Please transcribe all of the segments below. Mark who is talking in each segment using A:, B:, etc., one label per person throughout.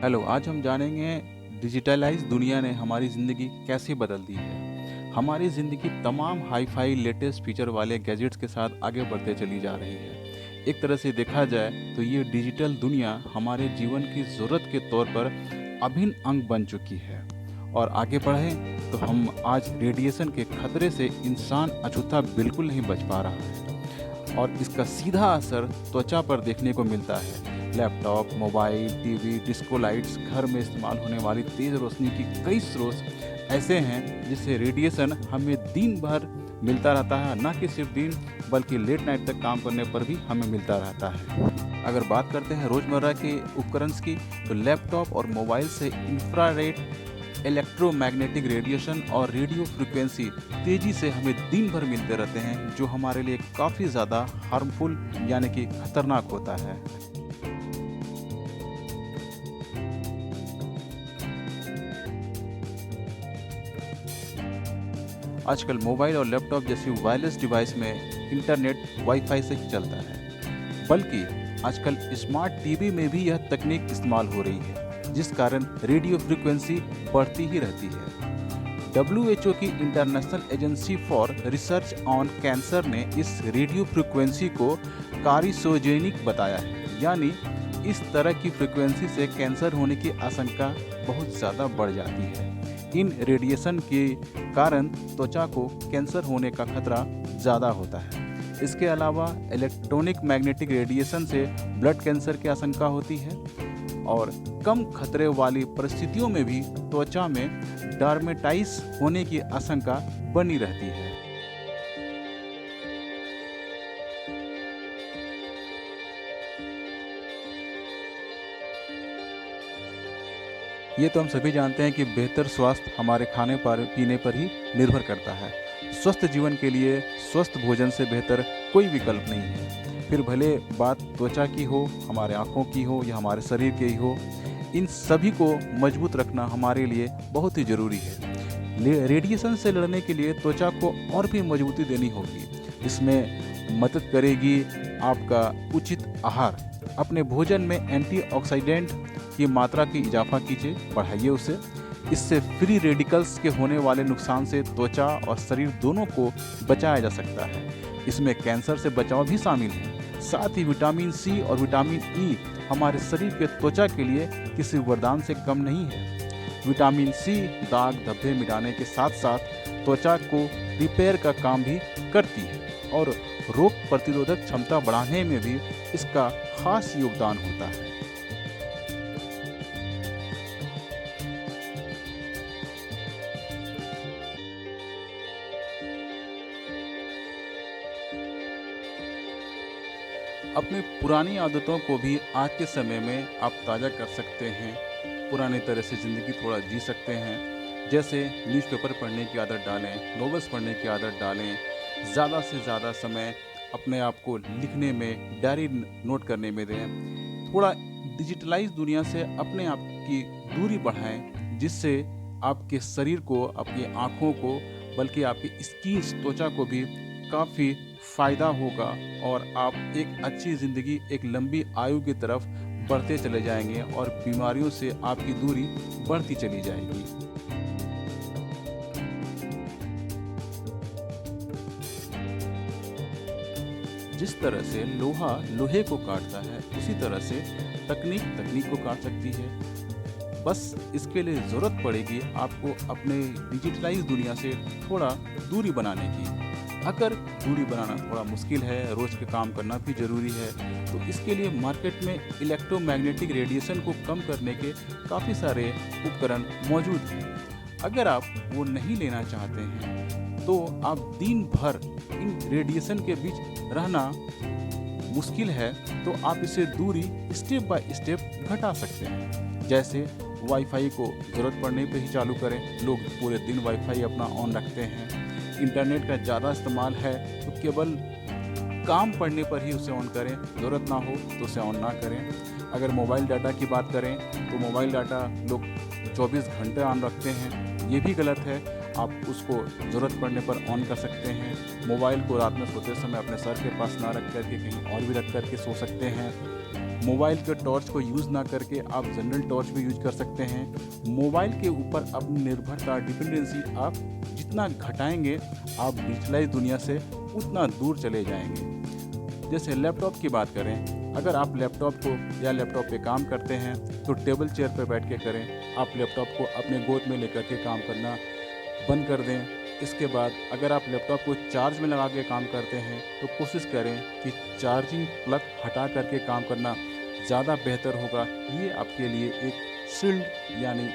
A: Hello, आज हम जानेंगे डिजिटलाइज दुनिया ने हमारी ज़िंदगी कैसे बदल दी है। हमारी ज़िंदगी तमाम हाई-फाई लेटेस्ट फीचर वाले गैजेट्स के साथ आगे बढ़ते चली जा रही है। एक तरह से देखा जाए तो ये डिजिटल दुनिया हमारे जीवन की ज़रूरत के तौर पर अभिन्न अंग बन चुकी है। और आगे बढ़ें तो हम आज रेडिएशन के खतरे से इंसान अछूता बिल्कुल नहीं बच पा रहा है और इसका सीधा असर त्वचा पर देखने को मिलता है। Laptop, mobile, TV, disco lights, घर में इस्तेमाल होने वाली तेज़ रोशनी की कई स्रोत ऐसे हैं जिससे रेडिएशन हमें दिन भर मिलता रहता है, ना कि सिर्फ दिन बल्कि लेट नाइट तक काम करने पर भी हमें मिलता रहता है। अगर बात करते हैं रोज़मर्रा के उपकरण की, तो लैपटॉप और मोबाइल से इंफ्रारेड, इलेक्ट्रोमैग्नेटिक रेडिएशन और रेडियो फ्रिक्वेंसी तेज़ी से हमें दिन भर मिलते रहते हैं, जो हमारे लिए काफ़ी ज़्यादा हार्मफुल यानी कि खतरनाक होता है। आजकल मोबाइल और लैपटॉप जैसी वायरलेस डिवाइस में इंटरनेट वाईफाई से ही चलता है, बल्कि आजकल स्मार्ट टीवी में भी यह तकनीक इस्तेमाल हो रही है, जिस कारण रेडियो फ्रिक्वेंसी बढ़ती ही रहती है। WHO की international agency for research on cancer ने इस रेडियो फ्रिक्वेंसी को कार्सिनोजेनिक बताया है, यानी इस तरह की फ्रिक्वेंसी से कैंसर होने की आशंका बहुत ज़्यादा बढ़ जाती है। इन रेडिएशन के कारण त्वचा को कैंसर होने का खतरा ज़्यादा होता है। इसके अलावा इलेक्ट्रोनिक मैग्नेटिक रेडिएशन से ब्लड कैंसर की आशंका होती है और कम खतरे वाली परिस्थितियों में भी त्वचा में डर्मेटाइटिस होने की आशंका बनी रहती है। ये तो हम सभी जानते हैं कि बेहतर स्वास्थ्य हमारे खाने पर पीने पर ही निर्भर करता है। स्वस्थ जीवन के लिए स्वस्थ भोजन से बेहतर कोई विकल्प नहीं है। फिर भले बात त्वचा की हो, हमारे आँखों की हो या हमारे शरीर की हो, इन सभी को मजबूत रखना हमारे लिए बहुत ही ज़रूरी है। रेडिएशन से लड़ने के लिए त्वचा को और भी मजबूती देनी होगी। इसमें मदद करेगी आपका उचित आहार। अपने भोजन में एंटीऑक्सीडेंट की मात्रा की इजाफा कीजिए, बढ़ाइए उसे। इससे फ्री रेडिकल्स के होने वाले नुकसान से त्वचा और शरीर दोनों को बचाया जा सकता है। इसमें कैंसर से बचाव भी शामिल है। साथ ही विटामिन सी और विटामिन ई हमारे शरीर के त्वचा के लिए किसी वरदान से कम नहीं है। विटामिन सी दाग धब्बे मिटाने के साथ साथ त्वचा को रिपेयर का काम भी करती है और रोग प्रतिरोधक क्षमता बढ़ाने में भी इसका खास योगदान होता है। अपनी पुरानी आदतों को भी आज के समय में आप ताज़ा कर सकते हैं। पुरानी तरह से ज़िंदगी थोड़ा जी सकते हैं। जैसे न्यूज़पेपर पढ़ने की आदत डालें, नॉवेल्स पढ़ने की आदत डालें, ज़्यादा से ज़्यादा समय अपने आप को लिखने में, डायरी नोट करने में दें। थोड़ा डिजिटलाइज दुनिया से अपने आप की दूरी बढ़ाएं, जिससे आपके शरीर को, आपकी आँखों को, बल्कि आपकी स्किन त्वचा को भी काफ़ी फ़ायदा होगा और आप एक अच्छी ज़िंदगी, एक लंबी आयु की तरफ बढ़ते चले जाएंगे और बीमारियों से आपकी दूरी बढ़ती चली जाएगी। जिस तरह से लोहा लोहे को काटता है, उसी तरह से तकनीक तकनीक को काट सकती है। बस इसके लिए ज़रूरत पड़ेगी आपको अपने डिजिटलाइज दुनिया से थोड़ा दूरी बनाने की। अगर दूरी बनाना थोड़ा मुश्किल है, रोज़ के काम करना भी ज़रूरी है, तो इसके लिए मार्केट में इलेक्ट्रोमैग्नेटिक रेडिएशन को कम करने के काफ़ी सारे उपकरण मौजूद हैं। अगर आप वो नहीं लेना चाहते हैं, तो आप दिन भर इन रेडिएशन के बीच रहना मुश्किल है, तो आप इसे दूरी स्टेप बाय स्टेप घटा सकते हैं। जैसे वाईफाई को ज़रूरत पड़ने पे ही चालू करें। लोग पूरे दिन वाईफाई अपना ऑन रखते हैं। इंटरनेट का ज़्यादा इस्तेमाल है तो केवल काम पड़ने पर ही उसे ऑन करें, ज़रूरत ना हो तो उसे ऑन ना करें। अगर मोबाइल डाटा की बात करें तो मोबाइल डाटा लोग 24 घंटे ऑन रखते हैं, ये भी गलत है। आप उसको ज़रूरत पड़ने पर ऑन कर सकते हैं। मोबाइल को रात में सोते समय अपने सर के पास ना रख कर के कहीं और भी रख कर के सो सकते हैं। मोबाइल के टॉर्च को यूज़ ना करके आप जनरल टॉर्च भी यूज कर सकते हैं। मोबाइल के ऊपर अपनी निर्भरता, डिपेंडेंसी आप जितना घटाएंगे, आप डिजिटलाइज दुनिया से उतना दूर चले जाएंगे। जैसे लैपटॉप की बात करें, अगर आप लैपटॉप को या लैपटॉप पे काम करते हैं तो टेबल चेयर पे बैठ के करें। आप लैपटॉप को अपने गोद में लेकर के काम करना बंद कर दें। इसके बाद अगर आप लैपटॉप को चार्ज में लगा के काम करते हैं तो कोशिश करें कि चार्जिंग प्लग हटा करके काम करना ज़्यादा बेहतर होगा। ये आपके लिए एक शील्ड यानी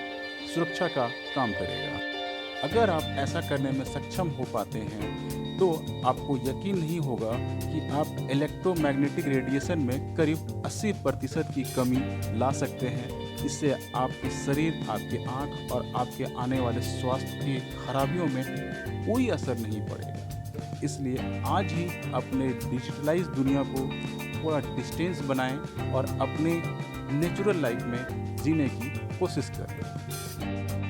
A: सुरक्षा का काम करेगा। अगर आप ऐसा करने में सक्षम हो पाते हैं तो आपको यकीन नहीं होगा कि आप इलेक्ट्रोमैग्नेटिक रेडिएशन में करीब 80% की कमी ला सकते हैं। इससे आपके शरीर, आपकी आँख और आपके आने वाले स्वास्थ्य की खराबियों में कोई असर नहीं पड़ेगा। इसलिए आज ही अपने डिजिटलाइज दुनिया को थोड़ा डिस्टेंस बनाएं और अपने नेचुरल लाइफ में जीने की कोशिश करें।